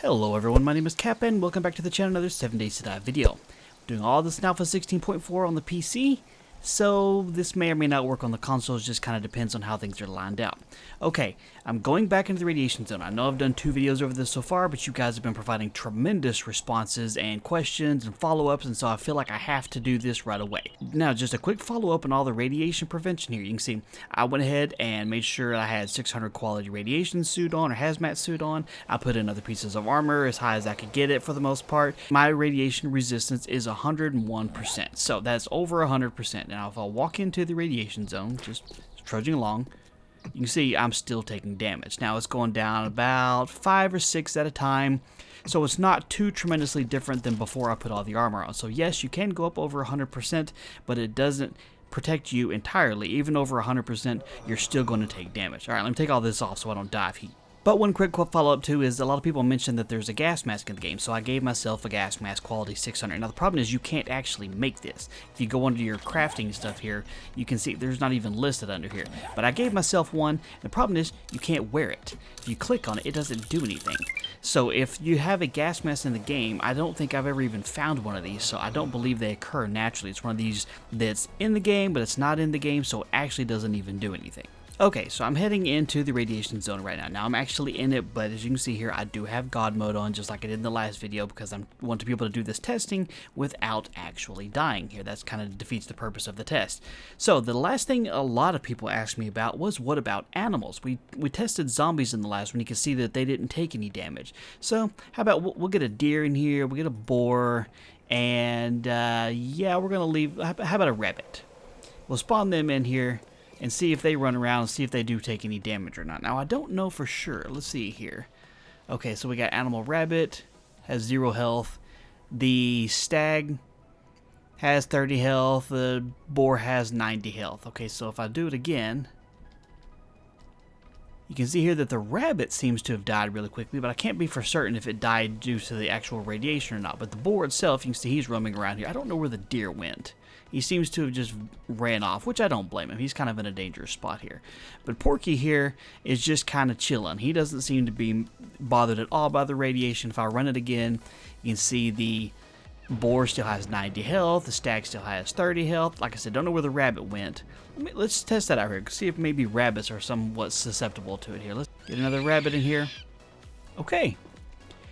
Hello everyone, my name is Cap and welcome back to the channel, another 7 Days to Die video. I'm doing all this now for 16.4 on the PC, so this may or may not work on the consoles, just kind of depends on how things are lined out. Okay, I'm going back into the radiation zone. I know I've done 2 videos over this so far, but you guys have been providing tremendous responses and questions and follow-ups, and so I feel like I have to do this right away. Now, just a quick follow-up on all the radiation prevention here. You can see I went ahead and made sure I had 600 quality radiation suit on, or hazmat suit on. I put in other pieces of armor as high as I could get it for the most part. My radiation resistance is 101%, so that's over 100%. Now, if I walk into the radiation zone, just trudging along, you can see I'm still taking damage. Now it's going down about 5 or 6 at a time, so it's not too tremendously different than before I put all the armor on. So yes, you can go up over 100%, but it doesn't protect you entirely. Even over 100%, you're still going to take damage. Alright, let me take all this off so I don't die of heat. But one quick follow-up too is a lot of people mentioned that there's a gas mask in the game, so I gave myself a gas mask quality 600. Now the problem is you can't actually make this. If you go under your crafting stuff here, you can see there's not even listed under here. But I gave myself one, and the problem is you can't wear it. If you click on it, it doesn't do anything. So if you have a gas mask in the game, I don't think I've ever even found one of these, so I don't believe they occur naturally. It's one of these that's in the game, but it's not in the game, so it actually doesn't even do anything. Okay, so I'm heading into the radiation zone right now. Now I'm actually in it, but as you can see here, I do have God mode on, just like I did in the last video, because I want to be able to do this testing without actually dying here. That's kind of defeats the purpose of the test. So the last thing a lot of people asked me about was, what about animals? We tested zombies in the last one. You can see that they didn't take any damage. So how about we'll get a deer in here, we'll get a boar, and yeah, we're gonna leave. How about a rabbit? We'll spawn them in here and see if they run around and see if they do take any damage or not. Now, I don't know for sure. Let's see here. Okay, so we got animal rabbit, has 0 health. The stag has 30 health. The boar has 90 health. Okay, so if I do it again, you can see here that the rabbit seems to have died really quickly, but I can't be for certain if it died due to the actual radiation or not. But the boar itself, you can see he's roaming around here. I don't know where the deer went. He seems to have just ran off, which I don't blame him. He's kind of in a dangerous spot here. But Porky here is just kind of chilling. He doesn't seem to be bothered at all by the radiation. If I run it again, you can see the boar still has 90 health. The stag still has 30 health. Like I said, don't know where the rabbit went. Let's test that out here. See if maybe rabbits are somewhat susceptible to it here. Let's get another rabbit in here. Okay.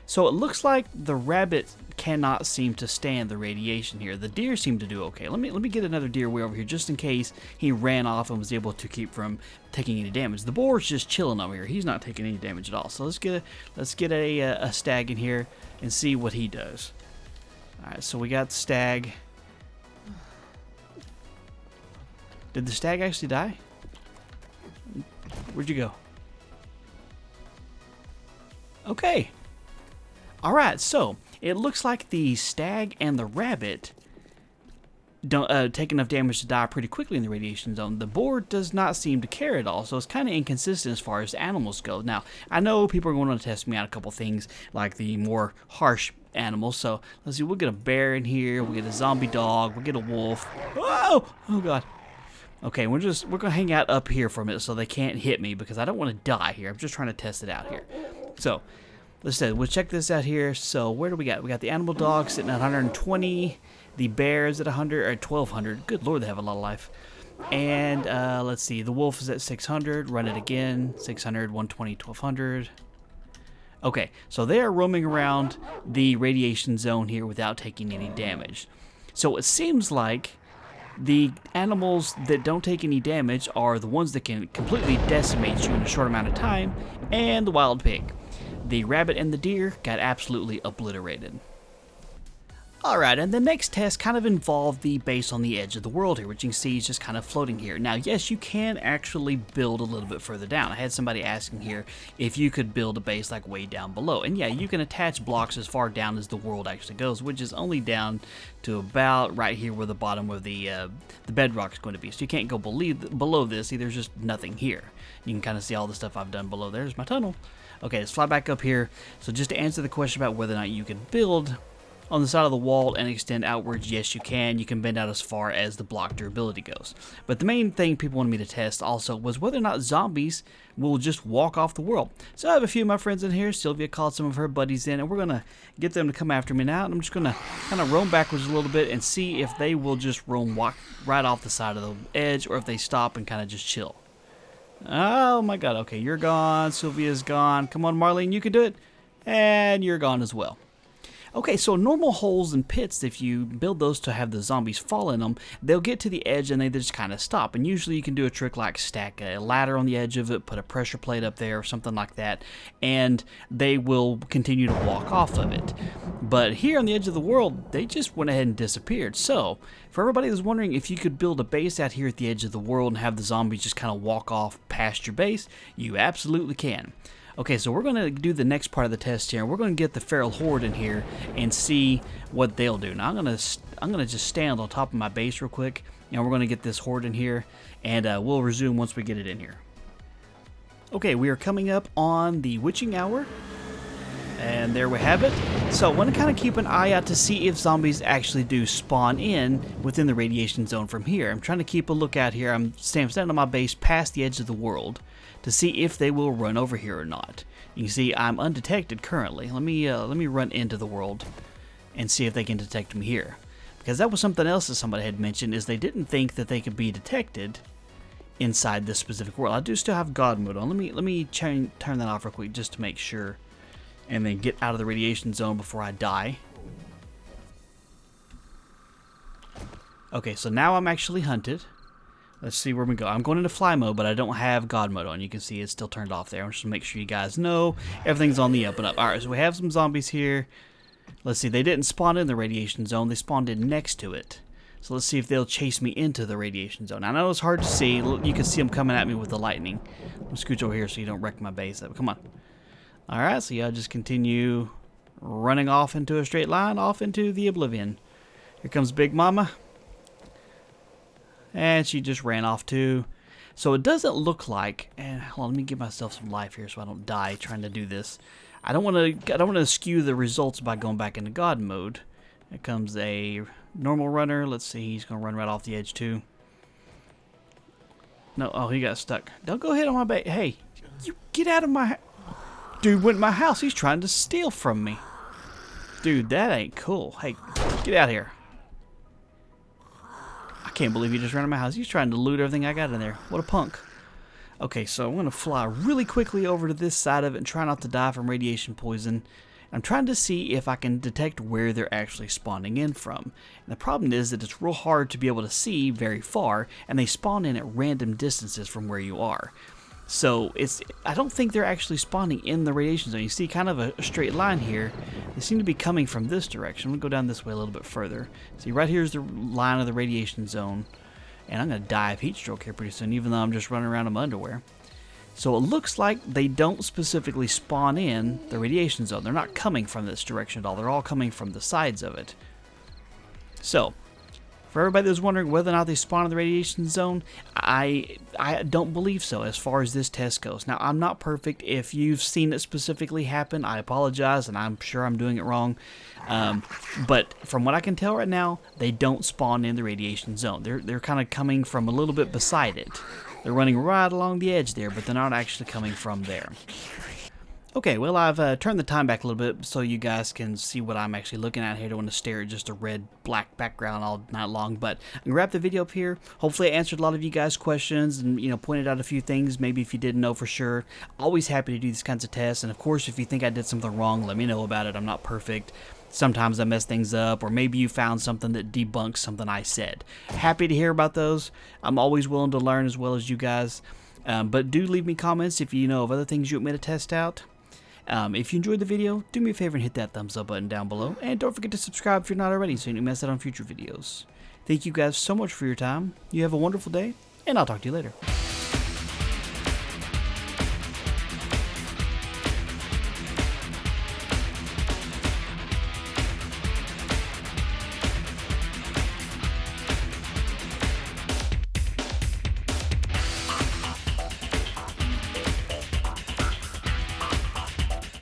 So it looks like the rabbit cannot seem to stand the radiation here. The deer seem to do okay. Let me get another deer way over here just in case he ran off and was able to keep from taking any damage. The boar's just chilling over here. He's not taking any damage at all. So let's get a stag in here and see what he does. All right, so we got the stag. Did the stag actually die? Where'd you go? Okay. Alright, so it looks like the stag and the rabbit don't take enough damage to die pretty quickly in the radiation zone. The boar does not seem to care at all, so it's kind of inconsistent as far as animals go. Now, I know people are going to test me out a couple things, like the more harsh animals, so let's see, we'll get a bear in here, we'll get a zombie dog, we'll get a wolf. Oh! Oh god. Okay, we're gonna hang out up here for a minute so they can't hit me, because I don't want to die here. I'm just trying to test it out here. So we'll check this out here. So where do we got? We got the animal dog sitting at 120. The bears at 100 or 1200. Good lord, they have a lot of life. And let's see, the wolf is at 600. Run it again. 600, 120, 1200. Okay, so they are roaming around the radiation zone here without taking any damage. So it seems like the animals that don't take any damage are the ones that can completely decimate you in a short amount of time, and the wild pig. The rabbit and the deer got absolutely obliterated. Alright, and the next test kind of involved the base on the edge of the world here, which you can see is just kind of floating here. Now, yes, you can actually build a little bit further down. I had somebody asking here if you could build a base like way down below. And yeah, you can attach blocks as far down as the world actually goes, which is only down to about right here where the bottom of the bedrock is going to be. So you can't go below this. See, there's just nothing here. You can kind of see all the stuff I've done below. There's my tunnel. Okay, let's fly back up here. So just to answer the question about whether or not you can build on the side of the wall and extend outwards, yes you can. You can bend out as far as the block durability goes. But the main thing people wanted me to test also was whether or not zombies will just walk off the world. So I have a few of my friends in here. Sylvia called some of her buddies in, and we're going to get them to come after me now. And I'm just going to kind of roam backwards a little bit and see if they will just walk right off the side of the edge, or if they stop and kind of just chill. Oh my god, okay, you're gone. Sylvia's gone. Come on, Marlene, you can do it. And you're gone as well. Okay, so normal holes and pits, if you build those to have the zombies fall in them, they'll get to the edge and they just kind of stop. And usually you can do a trick like stack a ladder on the edge of it, put a pressure plate up there or something like that, and they will continue to walk off of it. But here on the edge of the world, they just went ahead and disappeared. So, for everybody that's wondering if you could build a base out here at the edge of the world and have the zombies just kind of walk off past your base, you absolutely can. Okay, so we're going to do the next part of the test here. We're going to get the feral horde in here and see what they'll do. Now, I'm going to just stand on top of my base real quick, and we're going to get this horde in here, and we'll resume once we get it in here. Okay, we are coming up on the witching hour, and there we have it. So I want to kind of keep an eye out to see if zombies actually do spawn in within the radiation zone from here. I'm trying to keep a lookout here. I'm standing on my base past the edge of the world to see if they will run over here or not. You can see I'm undetected currently. Let me run into the world and see if they can detect me here, because that was something else that somebody had mentioned, is they didn't think that they could be detected inside this specific world. I do still have God mode on. Let me turn that off real quick just to make sure, and then get out of the radiation zone before I die. Okay, so now I'm actually hunted. Let's see where we go. I'm going into fly mode, but I don't have God mode on. You can see it's still turned off there. I'm just going to make sure you guys know everything's on the up and up. Alright, so we have some zombies here. Let's see, they didn't spawn in the radiation zone. They spawned in next to it. So let's see if they'll chase me into the radiation zone. I know it's hard to see. You can see them coming at me with the lightning. I'm scooch over here so you don't wreck my base up. Come on. Alright, so y'all just continue running off into a straight line, off into the oblivion. Here comes Big Mama. And she just ran off too. So it doesn't look like, and hold on, let me give myself some life here so I don't die trying to do this. I don't want to skew the results by going back into God mode. Here comes a normal runner. Let's see, he's gonna run right off the edge too. No, oh, he got stuck. Don't go hit on my bait. Hey, you get out of my dude went in my house. He's trying to steal from me. Dude, that ain't cool. Hey, get out of here. I can't believe he just ran out of my house. He's trying to loot everything I got in there. What a punk. Okay, so I'm going to fly really quickly over to this side of it and try not to die from radiation poison. I'm trying to see if I can detect where they're actually spawning in from. And the problem is that it's real hard to be able to see very far, and they spawn in at random distances from where you are. So I don't think they're actually spawning in the radiation zone. You see kind of a straight line here. They seem to be coming from this direction. I'm going to go down this way a little bit further. See, right here is the line of the radiation zone. And I'm going to die of heat stroke here pretty soon, even though I'm just running around in my underwear. So it looks like they don't specifically spawn in the radiation zone. They're not coming from this direction at all. They're all coming from the sides of it. So, for everybody that's wondering whether or not they spawn in the radiation zone, I don't believe so as far as this test goes. Now, I'm not perfect. If you've seen it specifically happen, I apologize, and I'm sure I'm doing it wrong. But from what I can tell right now, they don't spawn in the radiation zone. They're kind of coming from a little bit beside it. They're running right along the edge there, but they're not actually coming from there. Okay, well, I've turned the time back a little bit so you guys can see what I'm actually looking at here. I don't want to stare at just a red-black background all night long, but I'm going to wrap the video up here. Hopefully I answered a lot of you guys' questions and, pointed out a few things maybe if you didn't know for sure. Always happy to do these kinds of tests, and of course, if you think I did something wrong, let me know about it. I'm not perfect. Sometimes I mess things up, or maybe you found something that debunks something I said. Happy to hear about those. I'm always willing to learn as well as you guys. But do leave me comments if you know of other things you want me to test out. If you enjoyed the video, do me a favor and hit that thumbs up button down below. And don't forget to subscribe if you're not already so you don't miss out on future videos. Thank you guys so much for your time. You have a wonderful day, and I'll talk to you later.